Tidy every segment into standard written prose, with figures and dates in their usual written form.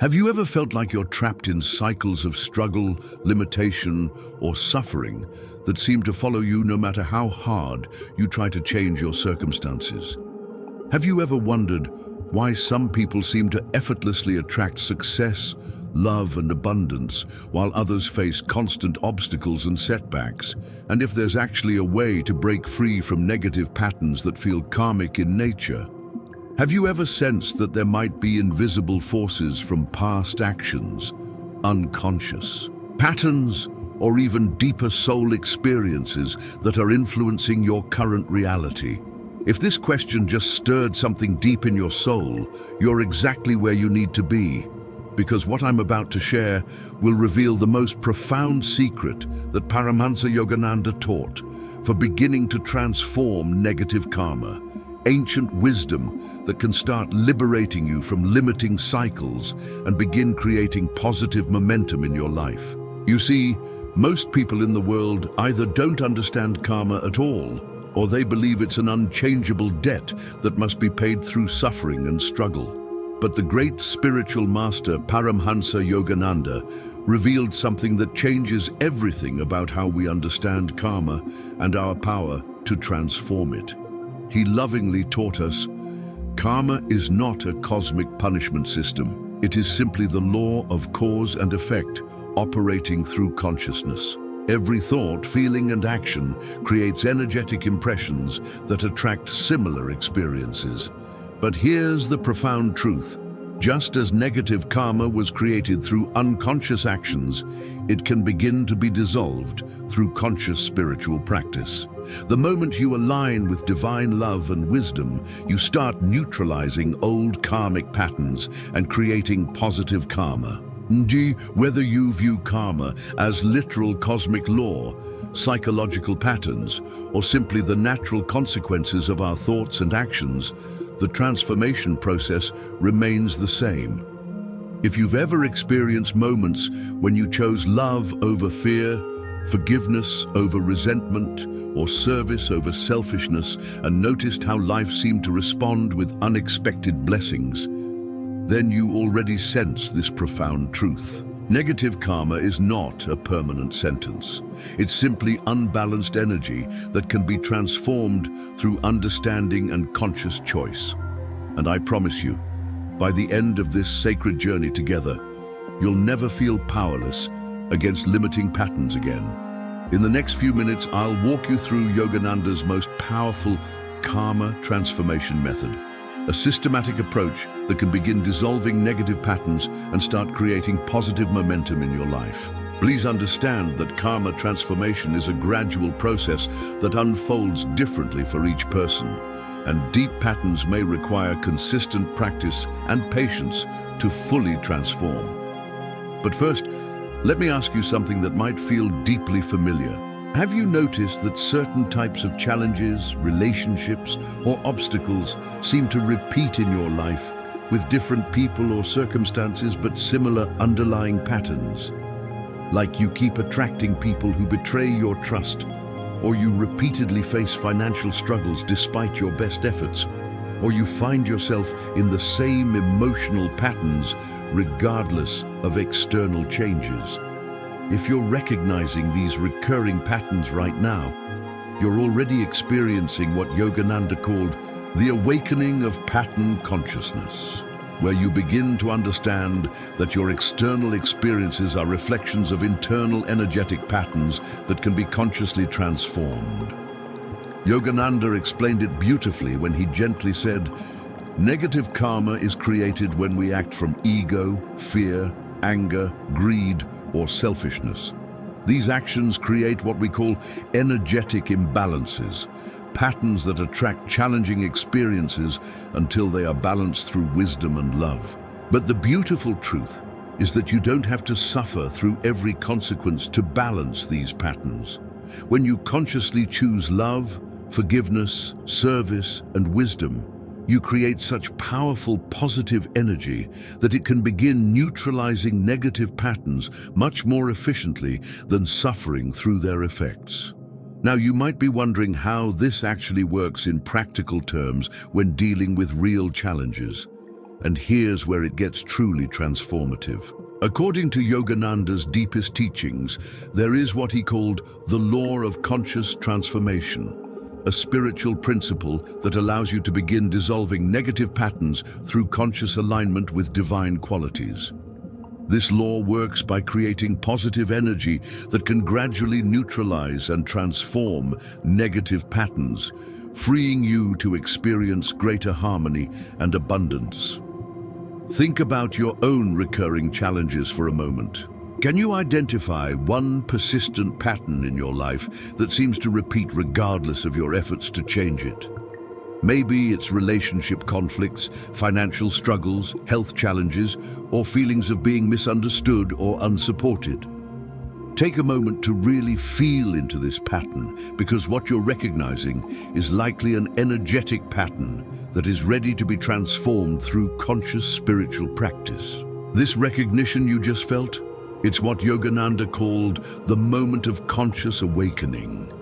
Have you ever felt like you're trapped in cycles of struggle, limitation, or suffering that seem to follow you no matter how hard you try to change your circumstances? Have you ever wondered why some people seem to effortlessly attract success, love, and abundance, while others face constant obstacles and setbacks, and if there's actually a way to break free from negative patterns that feel karmic in nature? Have you ever sensed that there might be invisible forces from past actions, unconscious patterns, or even deeper soul experiences that are influencing your current reality? If this question just stirred something deep in your soul, you're exactly where you need to be, because what I'm about to share will reveal the most profound secret that Paramhansa Yogananda taught for beginning to transform negative karma, ancient wisdom that can start liberating you from limiting cycles and begin creating positive momentum in your life. You see, most people in the world either don't understand karma at all, or they believe it's an unchangeable debt that must be paid through suffering and struggle. But the great spiritual master Paramhansa Yogananda revealed something that changes everything about how we understand karma and our power to transform it. He lovingly taught us, karma is not a cosmic punishment system. It is simply the law of cause and effect operating through consciousness. Every thought, feeling, and action creates energetic impressions that attract similar experiences. But here's the profound truth. Just as negative karma was created through unconscious actions, it can begin to be dissolved through conscious spiritual practice. The moment you align with divine love and wisdom, you start neutralizing old karmic patterns and creating positive karma. Whether you view karma as literal cosmic law, psychological patterns, or simply the natural consequences of our thoughts and actions, the transformation process remains the same. If you've ever experienced moments when you chose love over fear, forgiveness over resentment, or service over selfishness, and noticed how life seemed to respond with unexpected blessings, then you already sense this profound truth. Negative karma is not a permanent sentence. It's simply unbalanced energy that can be transformed through understanding and conscious choice. And I promise you, by the end of this sacred journey together, you'll never feel powerless against limiting patterns again. In the next few minutes, I'll walk you through Yogananda's most powerful karma transformation method, a systematic approach that can begin dissolving negative patterns and start creating positive momentum in your life. Please understand that karma transformation is a gradual process that unfolds differently for each person, and deep patterns may require consistent practice and patience to fully transform. But first, let me ask you something that might feel deeply familiar. Have you noticed that certain types of challenges, relationships, or obstacles seem to repeat in your life with different people or circumstances but similar underlying patterns? Like you keep attracting people who betray your trust, or you repeatedly face financial struggles despite your best efforts, or you find yourself in the same emotional patterns regardless of external changes. If you're recognizing these recurring patterns right now, you're already experiencing what Yogananda called the awakening of pattern consciousness, where you begin to understand that your external experiences are reflections of internal energetic patterns that can be consciously transformed. Yogananda explained it beautifully when he gently said, negative karma is created when we act from ego, fear, anger, greed, or selfishness. These actions create what we call energetic imbalances, patterns that attract challenging experiences until they are balanced through wisdom and love. But the beautiful truth is that you don't have to suffer through every consequence to balance these patterns. When you consciously choose love, forgiveness, service, and wisdom, you create such powerful positive energy that it can begin neutralizing negative patterns much more efficiently than suffering through their effects. Now, you might be wondering how this actually works in practical terms when dealing with real challenges. And here's where it gets truly transformative. According to Yogananda's deepest teachings, there is what he called the law of conscious transformation, a spiritual principle that allows you to begin dissolving negative patterns through conscious alignment with divine qualities. This law works by creating positive energy that can gradually neutralize and transform negative patterns, freeing you to experience greater harmony and abundance. Think about your own recurring challenges for a moment. Can you identify one persistent pattern in your life that seems to repeat regardless of your efforts to change it? Maybe it's relationship conflicts, financial struggles, health challenges, or feelings of being misunderstood or unsupported. Take a moment to really feel into this pattern, because what you're recognizing is likely an energetic pattern that is ready to be transformed through conscious spiritual practice. This recognition you just felt, it's what Yogananda called the moment of conscious awakening.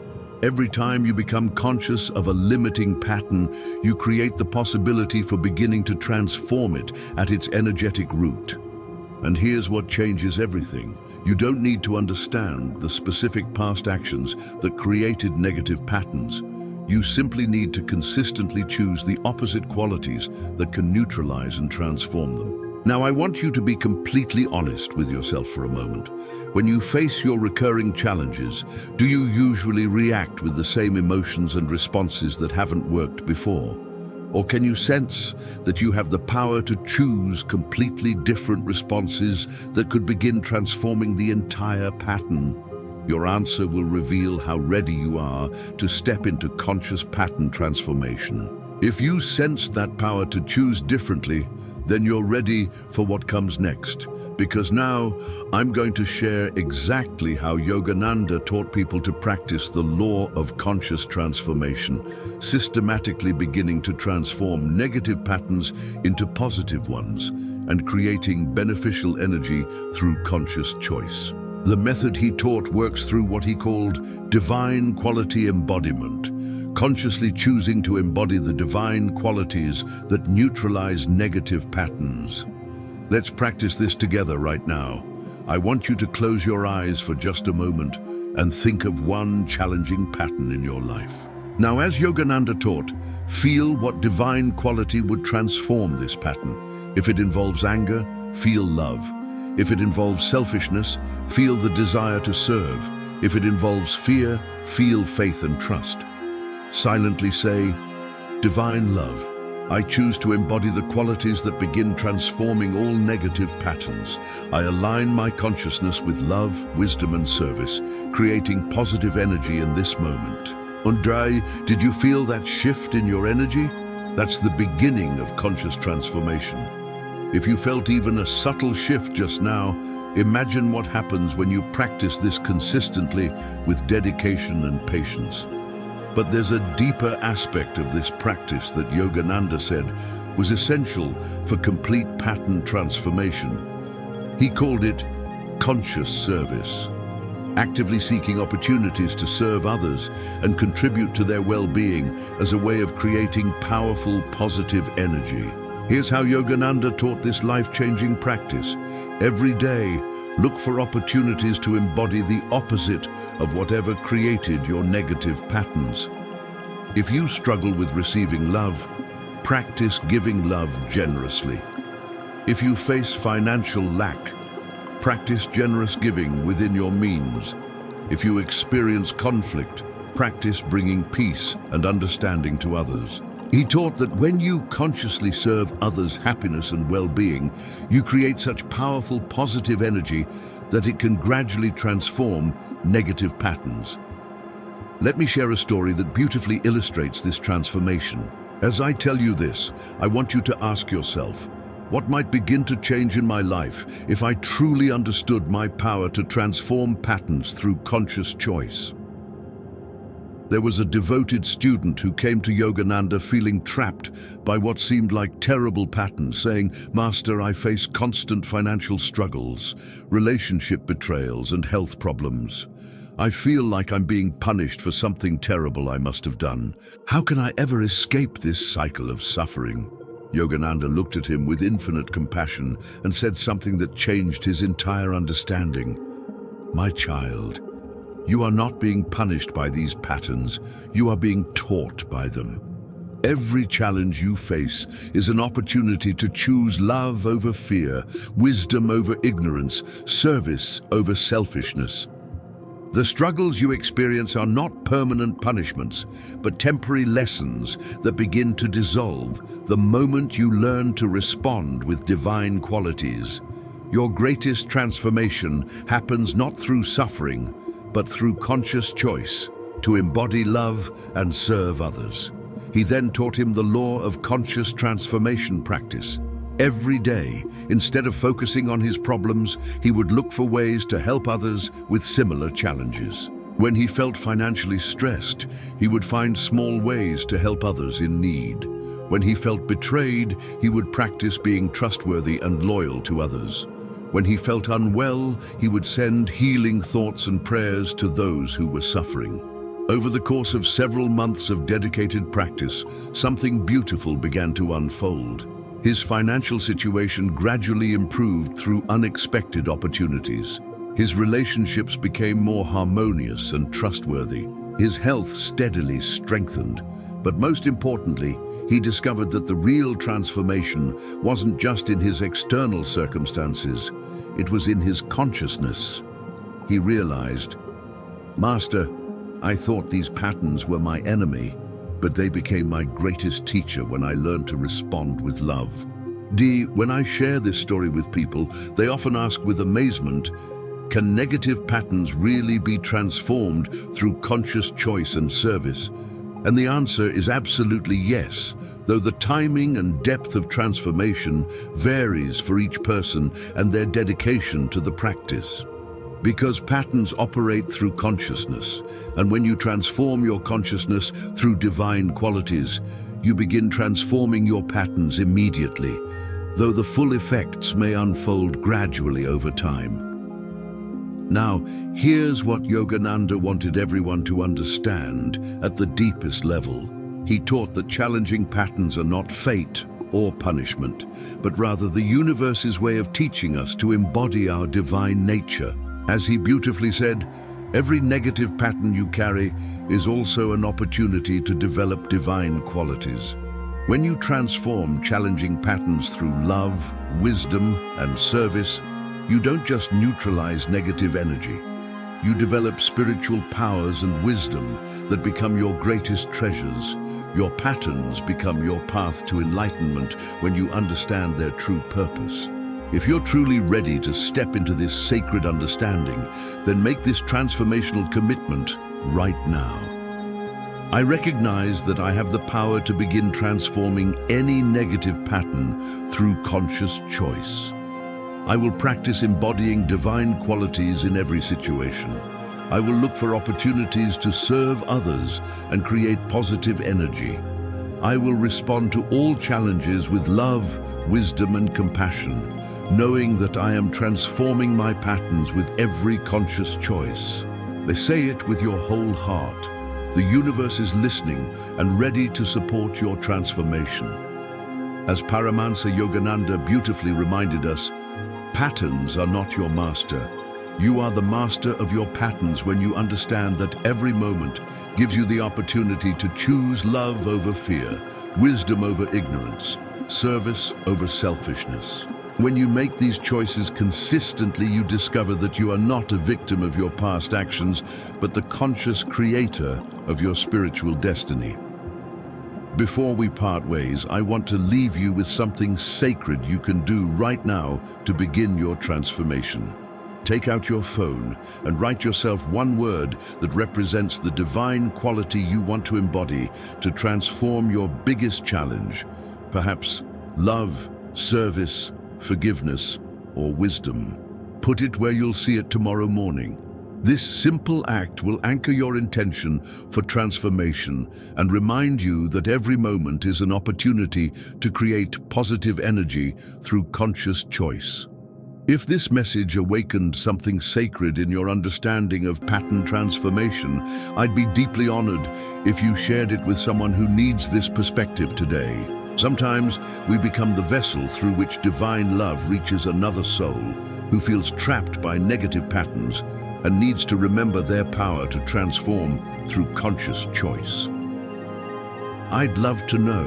Every time you become conscious of a limiting pattern, you create the possibility for beginning to transform it at its energetic root. And here's what changes everything. You don't need to understand the specific past actions that created negative patterns. You simply need to consistently choose the opposite qualities that can neutralize and transform them. Now, I want you to be completely honest with yourself for a moment. When you face your recurring challenges, do you usually react with the same emotions and responses that haven't worked before? Or can you sense that you have the power to choose completely different responses that could begin transforming the entire pattern? Your answer will reveal how ready you are to step into conscious pattern transformation. If you sense that power to choose differently, then you're ready for what comes next. Because now I'm going to share exactly how Yogananda taught people to practice the law of conscious transformation, systematically beginning to transform negative patterns into positive ones and creating beneficial energy through conscious choice. The method he taught works through what he called divine quality embodiment, consciously choosing to embody the divine qualities that neutralize negative patterns. Let's practice this together right now. I want you to close your eyes for just a moment and think of one challenging pattern in your life. Now, as Yogananda taught, feel what divine quality would transform this pattern. If it involves anger, feel love. If it involves selfishness, feel the desire to serve. If it involves fear, feel faith and trust. Silently say, "Divine love, I choose to embody the qualities that begin transforming all negative patterns. I align my consciousness with love, wisdom, and service, creating positive energy in this moment." Andrei, did you feel that shift in your energy? That's the beginning of conscious transformation. If you felt even a subtle shift just now, imagine what happens when you practice this consistently with dedication and patience. But there's a deeper aspect of this practice that Yogananda said was essential for complete pattern transformation. He called it conscious service, actively seeking opportunities to serve others and contribute to their well-being as a way of creating powerful, positive energy. Here's how Yogananda taught this life-changing practice. Every day, look for opportunities to embody the opposite of whatever created your negative patterns. If you struggle with receiving love, practice giving love generously. If you face financial lack, practice generous giving within your means. If you experience conflict, practice bringing peace and understanding to others. He taught that when you consciously serve others' happiness and well-being, you create such powerful positive energy that it can gradually transform negative patterns. Let me share a story that beautifully illustrates this transformation. As I tell you this, I want you to ask yourself, what might begin to change in my life if I truly understood my power to transform patterns through conscious choice? There was a devoted student who came to Yogananda feeling trapped by what seemed like terrible patterns, saying, "Master, I face constant financial struggles, relationship betrayals, and health problems. I feel like I'm being punished for something terrible I must have done. How can I ever escape this cycle of suffering?" Yogananda looked at him with infinite compassion and said something that changed his entire understanding. "My child, you are not being punished by these patterns, you are being taught by them. Every challenge you face is an opportunity to choose love over fear, wisdom over ignorance, service over selfishness. The struggles you experience are not permanent punishments, but temporary lessons that begin to dissolve the moment you learn to respond with divine qualities. Your greatest transformation happens not through suffering, but through conscious choice to embody love and serve others." He then taught him the law of conscious transformation practice. Every day, instead of focusing on his problems, he would look for ways to help others with similar challenges. When he felt financially stressed, he would find small ways to help others in need. When he felt betrayed, he would practice being trustworthy and loyal to others. When he felt unwell, he would send healing thoughts and prayers to those who were suffering. Over the course of several months of dedicated practice, something beautiful began to unfold. His financial situation gradually improved through unexpected opportunities. His relationships became more harmonious and trustworthy. His health steadily strengthened. But most importantly, he discovered that the real transformation wasn't just in his external circumstances, it was in his consciousness. He realized, "Master, I thought these patterns were my enemy, but they became my greatest teacher when I learned to respond with love." When I share this story with people, they often ask with amazement, can negative patterns really be transformed through conscious choice and service? And the answer is absolutely yes, though the timing and depth of transformation varies for each person and their dedication to the practice. Because patterns operate through consciousness, and when you transform your consciousness through divine qualities, you begin transforming your patterns immediately, though the full effects may unfold gradually over time. Now, here's what Yogananda wanted everyone to understand at the deepest level. He taught that challenging patterns are not fate or punishment, but rather the universe's way of teaching us to embody our divine nature. As he beautifully said, every negative pattern you carry is also an opportunity to develop divine qualities. When you transform challenging patterns through love, wisdom, and service, you don't just neutralize negative energy. You develop spiritual powers and wisdom that become your greatest treasures. Your patterns become your path to enlightenment when you understand their true purpose. If you're truly ready to step into this sacred understanding, then make this transformational commitment right now. I recognize that I have the power to begin transforming any negative pattern through conscious choice. I will practice embodying divine qualities in every situation. I will look for opportunities to serve others and create positive energy. I will respond to all challenges with love, wisdom, and compassion, knowing that I am transforming my patterns with every conscious choice. They say it with your whole heart. The universe is listening and ready to support your transformation. As Paramhansa Yogananda beautifully reminded us, patterns are not your master. You are the master of your patterns when you understand that every moment gives you the opportunity to choose love over fear, wisdom over ignorance, service over selfishness. When you make these choices consistently, you discover that you are not a victim of your past actions, but the conscious creator of your spiritual destiny. Before we part ways, I want to leave you with something sacred you can do right now to begin your transformation. Take out your phone and write yourself one word that represents the divine quality you want to embody to transform your biggest challenge. Perhaps love, service, forgiveness, or wisdom. Put it where you'll see it tomorrow morning. This simple act will anchor your intention for transformation and remind you that every moment is an opportunity to create positive energy through conscious choice. If this message awakened something sacred in your understanding of pattern transformation, I'd be deeply honored if you shared it with someone who needs this perspective today. Sometimes we become the vessel through which divine love reaches another soul who feels trapped by negative patterns and needs to remember their power to transform through conscious choice. I'd love to know,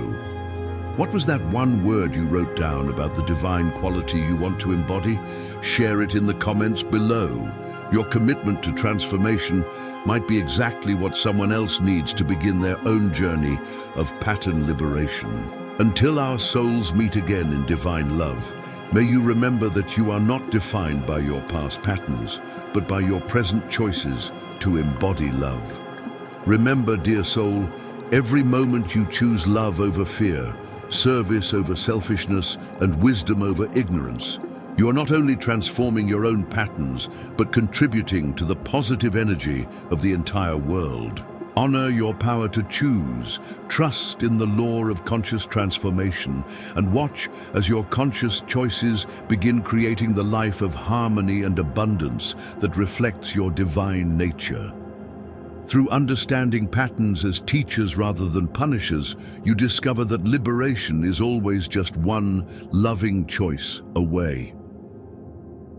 what was that one word you wrote down about the divine quality you want to embody? Share it in the comments below. Your commitment to transformation might be exactly what someone else needs to begin their own journey of pattern liberation. Until our souls meet again in divine love, may you remember that you are not defined by your past patterns, but by your present choices to embody love. Remember, dear soul, every moment you choose love over fear, service over selfishness, and wisdom over ignorance, you are not only transforming your own patterns, but contributing to the positive energy of the entire world. Honor your power to choose, trust in the law of conscious transformation, and watch as your conscious choices begin creating the life of harmony and abundance that reflects your divine nature. Through understanding patterns as teachers rather than punishers, you discover that liberation is always just one loving choice away.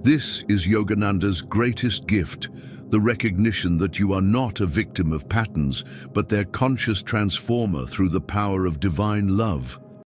This is Yogananda's greatest gift, the recognition that you are not a victim of patterns, but their conscious transformer through the power of divine love.